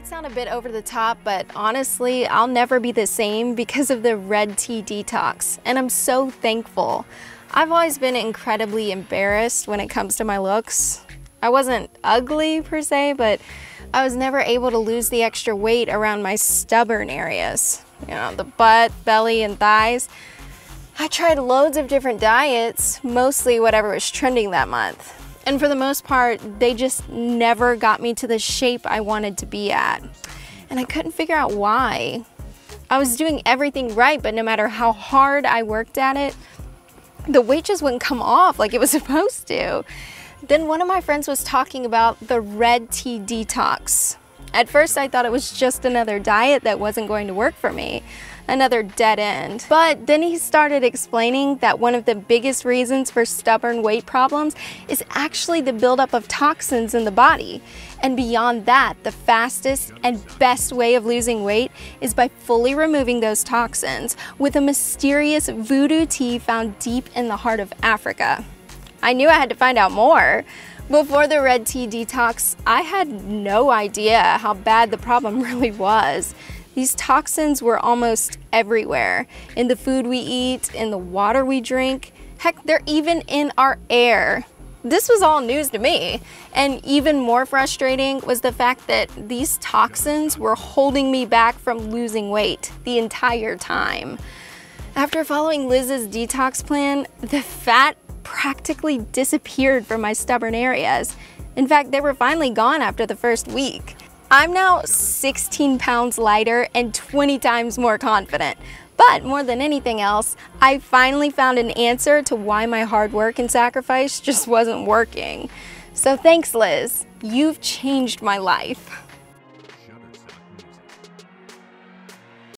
sound a bit over the top, but honestly, I'll never be the same because of the Red Tea Detox, and I'm so thankful. I've always been incredibly embarrassed when it comes to my looks. I wasn't ugly per se, but I was never able to lose the extra weight around my stubborn areas. You know, the butt, belly, and thighs. I tried loads of different diets, mostly whatever was trending that month. And for the most part, they just never got me to the shape I wanted to be at. And I couldn't figure out why. I was doing everything right, but no matter how hard I worked at it, the weight just wouldn't come off like it was supposed to. Then one of my friends was talking about the Red Tea Detox. At first I thought it was just another diet that wasn't going to work for me, another dead end. But then he started explaining that one of the biggest reasons for stubborn weight problems is actually the buildup of toxins in the body. And beyond that, the fastest and best way of losing weight is by fully removing those toxins with a mysterious voodoo tea found deep in the heart of Africa. I knew I had to find out more. Before the Red Tea Detox, I had no idea how bad the problem really was. These toxins were almost everywhere, in the food we eat, in the water we drink. Heck, they're even in our air. This was all news to me, and even more frustrating was the fact that these toxins were holding me back from losing weight the entire time. After following Liz's detox plan, the fat practically disappeared from my stubborn areas. In fact, they were finally gone after the first week. I'm now 16 pounds lighter and 20 times more confident. But more than anything else, I finally found an answer to why my hard work and sacrifice just wasn't working. So thanks, Liz. You've changed my life.